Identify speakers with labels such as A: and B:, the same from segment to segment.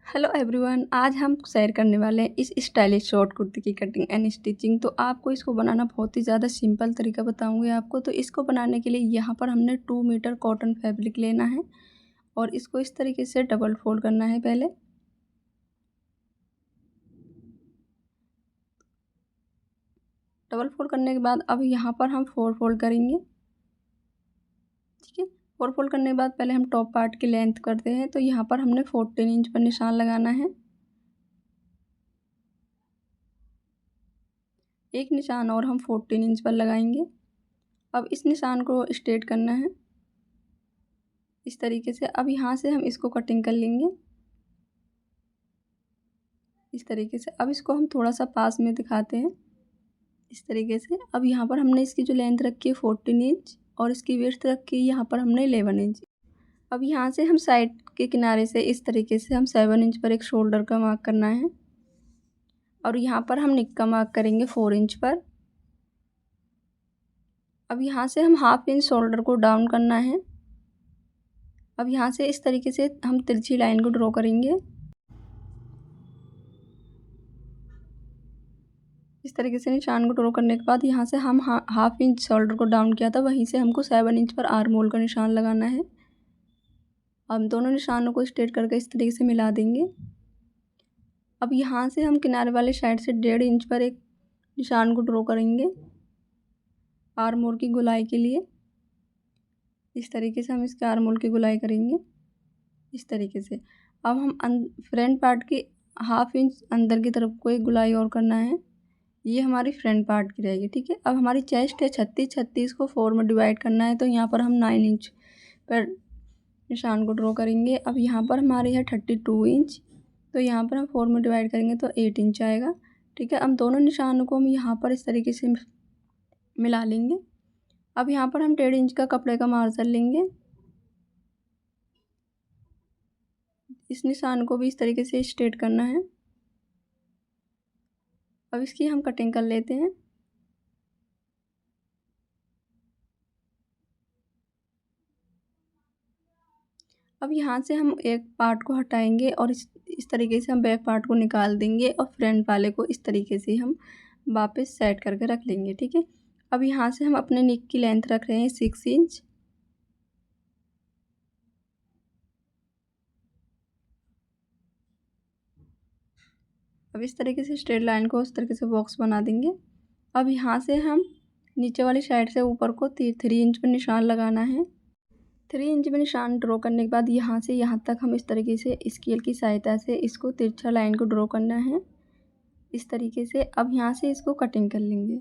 A: Hello everyone, आज हम share करने वाले हैं इस स्टाइलिश शॉर्ट कुर्ती की कटिंग एंड स्टिचिंग। तो आपको इसको बनाना बहुत ही ज़्यादा सिंपल तरीका बताऊंगी आपको। तो इसको बनाने के लिए यहाँ पर हमने 2 मीटर कॉटन फैब्रिक लेना है और इसको इस तरीके से डबल फोल्ड करना है। पहले डबल फोल्ड करने के बाद अब यहाँ पर हम 4 फोल्ड करेंगे। ठीक है, 4 फोल्ड करने के बाद पहले हम टॉप पार्ट की लेंथ करते हैं। तो यहाँ पर हमने 14 इंच पर निशान लगाना है। एक निशान और हम 14 इंच पर लगाएंगे। अब इस निशान को स्ट्रेट करना है इस तरीके से। अब यहाँ से हम इसको कटिंग कर लेंगे इस तरीके से। अब इसको हम थोड़ा सा पास में दिखाते हैं इस तरीके से। अब यहाँ पर हमने इसकी जो लेंथ रखी है 14 इंच और इसकी विड्थ रखी है यहाँ पर हमने 11 इंच। अब यहाँ से हम साइड के किनारे से इस तरीके से हम 7 इंच पर एक शोल्डर का मार्क करना है और यहाँ पर हम नेक का मार्क करेंगे 4 इंच पर। अब यहाँ से हम हाफ इंच शोल्डर को डाउन करना है। अब यहाँ से इस तरीके से हम तिरछी लाइन को ड्रॉ करेंगे इस तरीके से। निशान को ड्रॉ करने के बाद यहाँ से हम हाफ इंच शोल्डर को डाउन किया था, वहीं से हमको 7 इंच पर आर्म होल का निशान लगाना है। हम दोनों निशानों को स्ट्रेट करके इस तरीके से मिला देंगे। अब यहाँ से हम किनारे वाले साइड से 1.5 इंच पर एक निशान को ड्रॉ करेंगे आर्म होल की गोलाई के लिए। इस तरीके से हम इसके आर्म होल की गोलाई करेंगे इस तरीके से। अब हम फ्रंट पार्ट की हाफ इंच अंदर की तरफ को एक गोलाई और करना है। ये हमारी फ्रंट पार्ट की रहेगी। ठीक है, अब हमारी चेस्ट है 36 को 4 में डिवाइड करना है। तो यहाँ पर हम 9 इंच पर निशान को ड्रॉ करेंगे। अब यहाँ पर हमारी है 32 इंच, तो यहाँ पर हम 4 में डिवाइड करेंगे तो 8 इंच आएगा। ठीक है, अब दोनों निशानों को हम यहाँ पर इस तरीके से मिला लेंगे। अब यहाँ पर हम 1.5 इंच का कपड़े का मार्जिन लेंगे। इस निशान को भी इस तरीके से स्ट्रेट करना है। अब इसकी हम कटिंग कर लेते हैं। अब यहाँ से हम एक पार्ट को हटाएंगे और इस तरीके से हम बैक पार्ट को निकाल देंगे और फ्रंट वाले को इस तरीके से हम वापस सेट करके रख लेंगे। ठीक है, अब यहाँ से हम अपने नेक की लेंथ रख रहे हैं 6 इंच। अब इस तरीके से स्ट्रेट लाइन को उस तरीके से बॉक्स बना देंगे। अब यहाँ से हम नीचे वाली साइड से ऊपर को 3 इंच पर निशान लगाना है। 3 इंच में निशान ड्रॉ करने के बाद यहाँ से यहाँ तक हम इस तरीके से स्केल की सहायता से इसको तिरछा लाइन को ड्रॉ करना है इस तरीके से। अब यहाँ से इसको कटिंग कर लेंगे।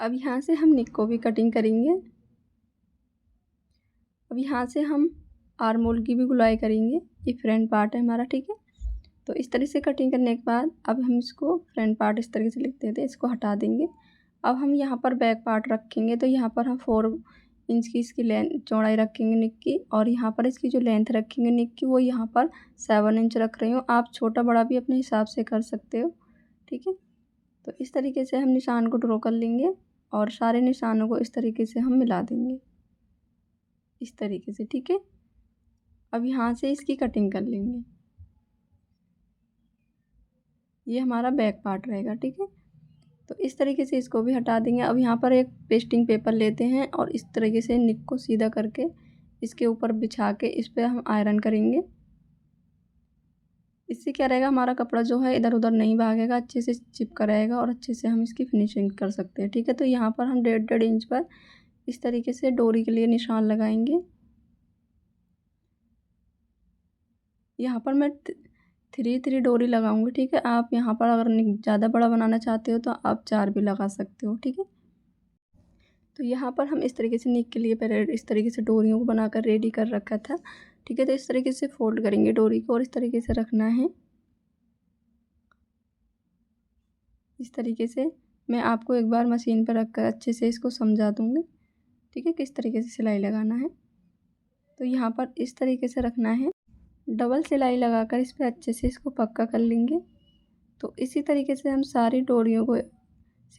A: अब यहाँ से हम नेक को भी कटिंग करेंगे। अब यहाँ से हम आर्म होल की भी गुलाई करेंगे। ये फ्रंट पार्ट है हमारा। ठीक है, तो इस तरह से कटिंग करने के बाद अब हम इसको फ्रंट पार्ट इस तरीके से लिखते थे, इसको हटा देंगे। अब हम यहाँ पर बैक पार्ट रखेंगे। तो यहाँ पर हम 4 इंच की इसकी लेंथ चौड़ाई रखेंगे नेक की, और यहाँ पर इसकी जो लेंथ रखेंगे नेक की वो यहाँ पर 7 इंच रख रही हूँ। आप छोटा बड़ा भी अपने हिसाब से कर सकते हो। ठीक है, तो इस तरीके से हम निशान को ड्रॉ कर लेंगे और सारे निशानों को इस तरीके से हम मिला देंगे इस तरीके से। ठीक है, अब यहाँ से इसकी कटिंग कर लेंगे। ये हमारा बैक पार्ट रहेगा। ठीक है, तो इस तरीके से इसको भी हटा देंगे। अब यहाँ पर एक पेस्टिंग पेपर लेते हैं और इस तरीके से नेक को सीधा करके इसके ऊपर बिछा के इस पर हम आयरन करेंगे। इससे क्या रहेगा, हमारा कपड़ा जो है इधर उधर नहीं भागेगा, अच्छे से चिपका रहेगा और अच्छे से हम इसकी फिनिशिंग कर सकते हैं। ठीक है, तो यहाँ पर हम 1.5 इंच पर इस तरीके से डोरी के लिए निशान लगाएंगे। यहाँ पर मैं 3 डोरी लगाऊंगी। ठीक है, आप यहाँ पर अगर ज़्यादा बड़ा बनाना चाहते हो तो आप 4 भी लगा सकते हो। ठीक है, तो यहाँ पर हम इस तरीके से नेक के लिए पहले इस तरीके से डोरियों को बनाकर रेडी कर रखा था। ठीक है, तो इस तरीके से फोल्ड करेंगे डोरी को और इस तरीके से रखना है। इस तरीके से मैं आपको एक बार मशीन पर रखकर अच्छे से इसको समझा दूँगी। ठीक है, किस तरीके से सिलाई लगाना है। तो यहाँ पर इस तरीके से रखना है, डबल सिलाई लगाकर इस पर अच्छे से इसको पक्का कर लेंगे। तो इसी तरीके से हम सारी डोरियों को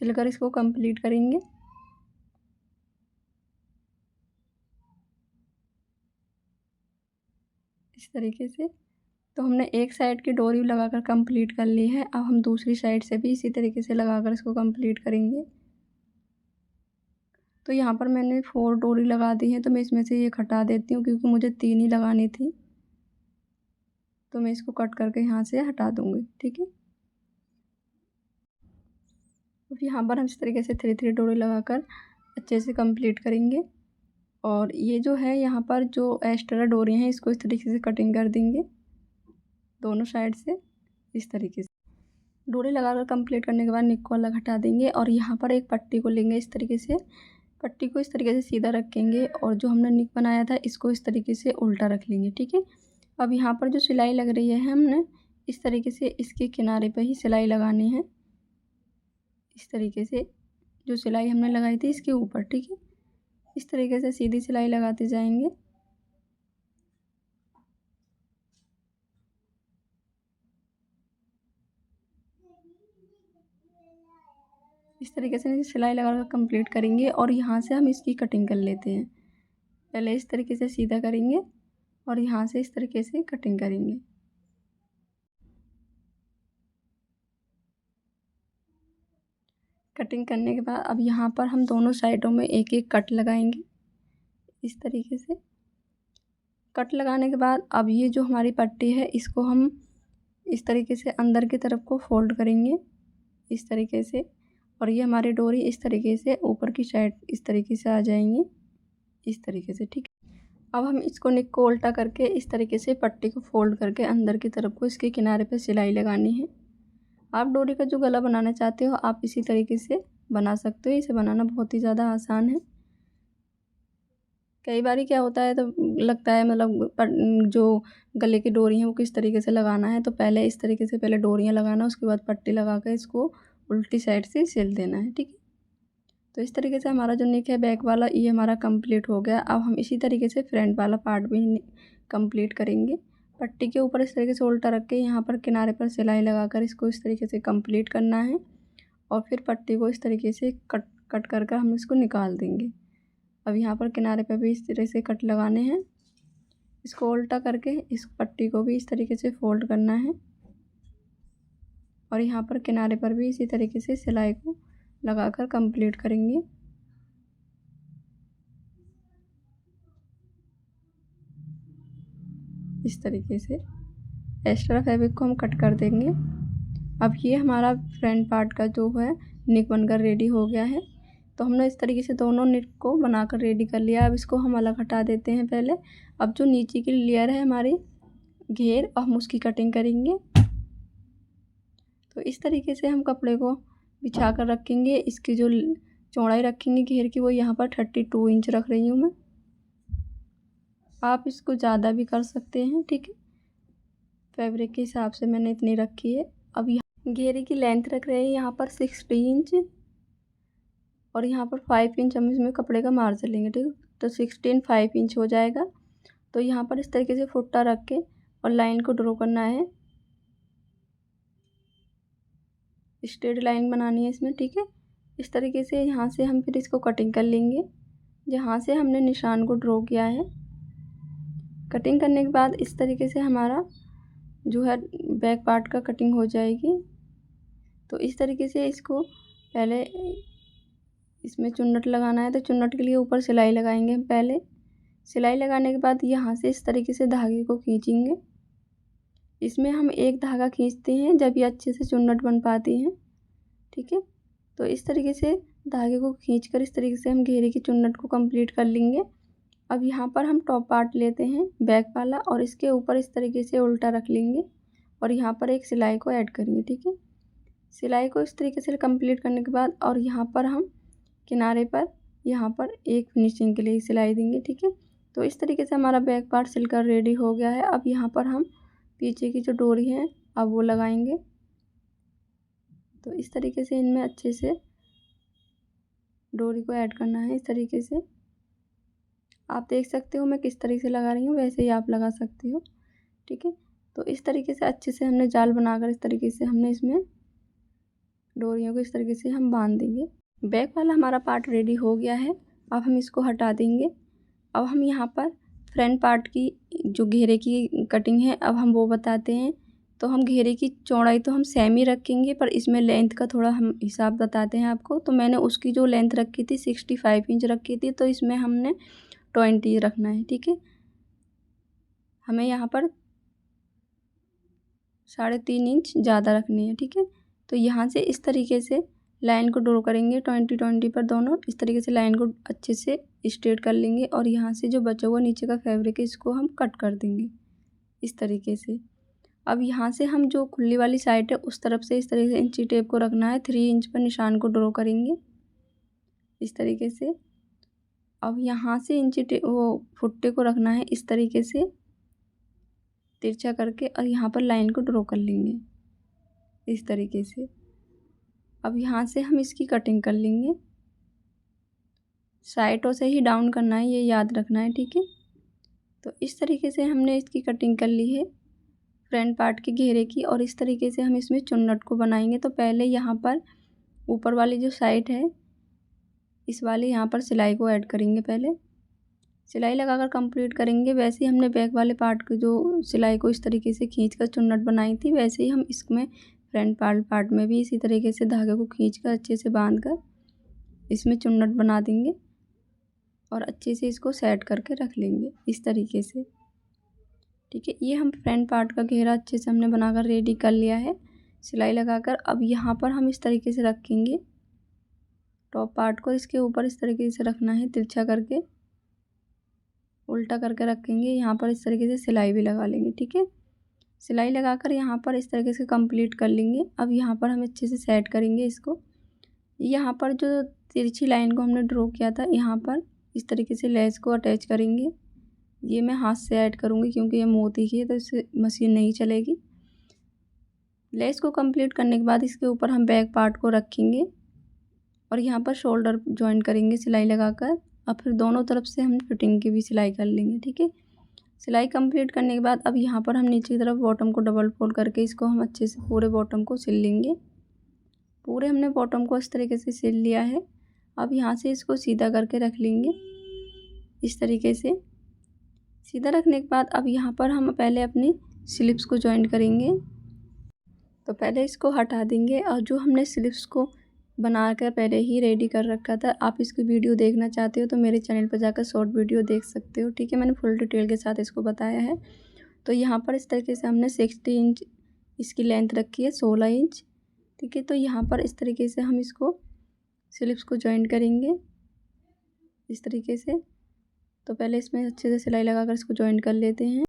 A: सिलकर इसको कंप्लीट करेंगे। इस तरीके से। तो हमने एक साइड की डोरी लगाकर कंप्लीट कर ली है। अब हम दूसरी साइड से भी इसी तरीके से लगाकर इसको कंप्लीट करेंगे। तो यहाँ पर मैंने 4 डोरी लगा दी है, तो मैं इसमें से ये हटा देती हूँ क्योंकि मुझे 3 ही लगानी थी। तो मैं इसको कट करके यहाँ से हटा दूँगी, ठीक है। अब यहाँ पर हम इस तरीके से 3 डोरी लगाकर अच्छे से कंप्लीट करेंगे। और ये जो है यहाँ पर जो एक्स्ट्रा डोरी हैं इसको इस तरीके से कटिंग कर देंगे दोनों साइड से, इस तरीके से। डोरी लगाकर कंप्लीट करने के बाद निक को अलग हटा देंगे और यहाँ पर एक पट्टी को लेंगे इस तरीके से। पट्टी को इस तरीके से सीधा रखेंगे और जो हमने निक बनाया था इसको इस तरीके से उल्टा रख लेंगे, ठीक है। अब यहाँ पर जो सिलाई लग रही है हमने इस तरीके से इसके किनारे पर ही सिलाई लगानी है, इस तरीके से। जो सिलाई हमने लगाई थी इसके ऊपर, ठीक है। इस तरीके से सीधी सिलाई लगाते जाएंगे। इस तरीके से सिलाई लगाकर कंप्लीट करेंगे और यहाँ से हम इसकी कटिंग कर लेते हैं। पहले इस तरीके से सीधा करेंगे और यहाँ से इस तरीके से कटिंग करेंगे। कटिंग करने के बाद अब यहाँ पर हम दोनों साइडों में एक एक कट लगाएंगे इस तरीके से। कट लगाने के बाद अब ये जो हमारी पट्टी है इसको हम इस तरीके से अंदर की तरफ को फोल्ड करेंगे इस तरीके से। और ये हमारी डोरी इस तरीके से ऊपर की साइड इस तरीके से आ जाएंगी, इस तरीके से, ठीक है। अब हम इसको निक को उल्टा करके इस तरीके से पट्टी को फोल्ड करके अंदर की तरफ को इसके किनारे पे सिलाई लगानी है। आप डोरी का जो गला बनाना चाहते हो आप इसी तरीके से बना सकते हो। इसे बनाना बहुत ही ज़्यादा आसान है। कई बार क्या होता है तो लगता है मतलब जो गले की डोरी है वो किस तरीके से लगाना है, तो पहले इस तरीके से पहले डोरियाँ लगाना, उसके बाद पट्टी लगा कर इसको उल्टी साइड से सिल देना है, ठीक है। तो इस तरीके से हमारा जो नेक है बैक वाला ये हमारा कंप्लीट हो गया। अब हम इसी तरीके से फ्रंट वाला पार्ट भी कंप्लीट करेंगे। पट्टी के ऊपर इस तरीके से उल्टा रख के यहाँ पर किनारे पर सिलाई लगाकर इसको इस तरीके से कंप्लीट करना है और फिर पट्टी को इस तरीके से कट कर हम इसको निकाल देंगे। अब यहाँ पर किनारे पर भी इस तरह से कट लगाने हैं। इसको उल्टा करके इस पट्टी को भी इस तरीके से फोल्ड करना है और यहाँ पर किनारे पर भी इसी तरीके से सिलाई को लगाकर कंप्लीट करेंगे। इस तरीके से एक्स्ट्रा फैब्रिक को हम कट कर देंगे। अब ये हमारा फ्रंट पार्ट का जो है नेक बनकर रेडी हो गया है। तो हमने इस तरीके से दोनों नेक को बनाकर रेडी कर लिया। अब इसको हम अलग हटा देते हैं पहले। अब जो नीचे की लेयर है हमारी घेर, अब हम उसकी कटिंग करेंगे। तो इस तरीके से हम कपड़े को बिछा कर रखेंगे। इसकी जो चौड़ाई रखेंगे घेर की वो यहाँ पर 32 इंच रख रही हूँ मैं। आप इसको ज़्यादा भी कर सकते हैं, ठीक है। फैब्रिक के हिसाब से मैंने इतनी रखी है। अब यहाँ घेरे की लेंथ रख रहे हैं यहाँ पर 60 इंच और यहाँ पर 5 इंच हम इसमें कपड़े का मार्जिन लेंगे, ठीक है। तो 16 5 इंच हो जाएगा। तो यहाँ पर इस तरीके से फुट्टा रख के और लाइन को ड्रॉ करना है, स्ट्रेट लाइन बनानी है इसमें, ठीक है। इस तरीके से यहाँ से हम फिर इसको कटिंग कर लेंगे जहाँ से हमने निशान को ड्रॉ किया है। कटिंग करने के बाद इस तरीके से हमारा जो है बैक पार्ट का कटिंग हो जाएगी। तो इस तरीके से इसको पहले इसमें चुन्नट लगाना है। तो चुन्नट के लिए ऊपर सिलाई लगाएंगे हम पहले। सिलाई लगाने के बाद यहाँ से इस तरीके से धागे को खींचेंगे। इसमें हम एक धागा खींचते हैं जब ये अच्छे से चुन्नट बन पाती हैं, ठीक है। तो इस तरीके से धागे को खींचकर इस तरीके से हम घेरे की चुन्नट को कंप्लीट कर लेंगे। अब यहाँ पर हम टॉप पार्ट लेते हैं बैक वाला और इसके ऊपर इस तरीके से उल्टा रख लेंगे और यहाँ पर एक सिलाई को ऐड करेंगे, ठीक है। सिलाई को इस तरीके से कंप्लीट करने के बाद और यहाँ पर हम किनारे पर यहाँ पर एक फिनिशिंग के लिए सिलाई देंगे, ठीक है। तो इस तरीके से हमारा बैक पार्ट सिलकर रेडी हो गया है। अब यहाँ पर हम पीछे की जो डोरी है अब वो लगाएंगे। तो इस तरीके से इनमें अच्छे से डोरी को ऐड करना है। इस तरीके से आप देख सकते हो मैं किस तरीके से लगा रही हूँ, वैसे ही आप लगा सकते हो, ठीक है। तो इस तरीके से अच्छे से हमने जाल बनाकर इस तरीके से हमने इसमें डोरियों को इस तरीके से हम बांध देंगे। बैक वाला हमारा पार्ट रेडी हो गया है। अब हम इसको हटा देंगे। अब हम यहाँ पर फ्रंट पार्ट की जो घेरे की कटिंग है अब हम वो बताते हैं। तो हम घेरे की चौड़ाई तो हम सेम ही रखेंगे, पर इसमें लेंथ का थोड़ा हम हिसाब बताते हैं आपको। तो मैंने उसकी जो लेंथ रखी थी 65 इंच रखी थी, तो इसमें हमने 20 रखना है, ठीक है। हमें यहाँ पर 3.5 इंच ज़्यादा रखनी है, ठीक है। तो यहाँ से इस तरीके से लाइन को ड्रॉ करेंगे 20 पर दोनों। इस तरीके से लाइन को अच्छे से स्ट्रेट कर लेंगे और यहाँ से जो बचा हुआ नीचे का फैब्रिक है इसको हम कट कर देंगे इस तरीके से। अब यहाँ से हम जो खुली वाली साइड है उस तरफ से इस तरीके से इंची टेप को रखना है। 3 इंच पर निशान को ड्रॉ करेंगे इस तरीके से। अब यहाँ से इंची टेप वो फुट्टे को रखना है इस तरीके से तिरछा करके, और यहाँ पर लाइन को ड्रॉ कर लेंगे इस तरीके से। अब यहाँ से हम इसकी कटिंग कर लेंगे। साइडों से ही डाउन करना है, ये याद रखना है, ठीक है। तो इस तरीके से हमने इसकी कटिंग कर ली है फ्रंट पार्ट के घेरे की, और इस तरीके से हम इसमें चुन्नट को बनाएंगे। तो पहले यहाँ पर ऊपर वाली जो साइड है इस वाले यहाँ पर सिलाई को ऐड करेंगे। पहले सिलाई लगाकर कंप्लीट करेंगे। वैसे ही हमने बैक वाले पार्ट की जो सिलाई को इस तरीके से खींचकर चुन्नट बनाई थी, वैसे ही हम इसमें फ्रंट पार्ट में भी इसी तरीके से धागे को खींचकर अच्छे से बांधकर इसमें चुन्नट बना देंगे और अच्छे से इसको सेट करके रख लेंगे इस तरीके से, ठीक है। ये हम फ्रंट पार्ट का घेरा अच्छे से हमने बनाकर रेडी कर लिया है सिलाई लगाकर। अब यहाँ पर हम इस तरीके से रखेंगे टॉप पार्ट को, इसके ऊपर इस तरीके से रखना है तिरछा करके, उल्टा करके रखेंगे। यहाँ पर इस तरीके से सिलाई भी लगा लेंगे, ठीक है। सिलाई लगाकर यहाँ पर इस तरीके से कंप्लीट कर लेंगे। अब यहाँ पर हम अच्छे से सेट करेंगे इसको। यहाँ पर जो तिरछी लाइन को हमने ड्रॉ किया था यहाँ पर इस तरीके से लेस को अटैच करेंगे। ये मैं हाथ से ऐड करूँगी क्योंकि ये मोती की है तो इससे मशीन नहीं चलेगी। लेस को कंप्लीट करने के बाद इसके ऊपर हम बैक पार्ट को रखेंगे और यहाँ पर शोल्डर जॉइन करेंगे सिलाई लगाकर, और फिर दोनों तरफ से हम फिटिंग की भी सिलाई कर लेंगे, ठीक है। सिलाई कंप्लीट करने के बाद अब यहाँ पर हम नीचे की तरफ बॉटम को डबल फोल्ड करके इसको हम अच्छे से पूरे बॉटम को सिल लेंगे। पूरे हमने बॉटम को इस तरीके से सिल लिया है। अब यहाँ से इसको सीधा करके रख लेंगे इस तरीके से। सीधा रखने के बाद अब यहाँ पर हम पहले अपनी स्लिप्स को जॉइन करेंगे। तो पहले इसको हटा देंगे, और जो हमने स्लिप्स को बनाकर पहले ही रेडी कर रखा था, आप इसकी वीडियो देखना चाहते हो तो मेरे चैनल पर जाकर शॉर्ट वीडियो देख सकते हो, ठीक है। मैंने फुल डिटेल के साथ इसको बताया है। तो यहाँ पर इस तरीके से हमने 60 इंच इसकी लेंथ रखी है, 16 इंच, ठीक है। तो यहाँ पर इस तरीके से हम इसको स्लिप्स को जॉइन करेंगे इस तरीके से। तो पहले इसमें अच्छे से सिलाई लगाकर इसको जॉइन कर लेते हैं।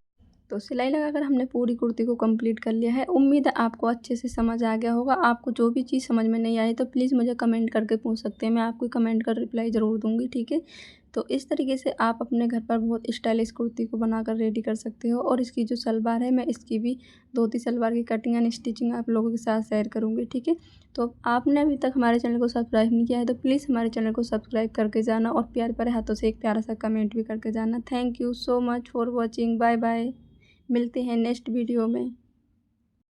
A: तो सिलाई लगाकर हमने पूरी कुर्ती को कंप्लीट कर लिया है। उम्मीद है आपको अच्छे से समझ आ गया होगा। आपको जो भी चीज़ समझ में नहीं आई तो प्लीज़ मुझे कमेंट करके पूछ सकते हैं, मैं आपको कमेंट कर रिप्लाई ज़रूर दूंगी, ठीक है। तो इस तरीके से आप अपने घर पर बहुत स्टाइलिश कुर्ती को बनाकर रेडी कर सकते हो। और इसकी जो सलवार है मैं इसकी भी धोती सलवार की कटिंग एंड स्टिचिंग आप लोगों के साथ शेयर करूँगी, ठीक है। तो आपने अभी तक हमारे चैनल को सब्सक्राइब नहीं किया है तो प्लीज़ हमारे चैनल को सब्सक्राइब करके जाना, और प्यार भरे हाथों से एक प्यारा सा कमेंट भी करके जाना। Thank you so much for watching. Bye bye. मिलते हैं नेक्स्ट वीडियो में।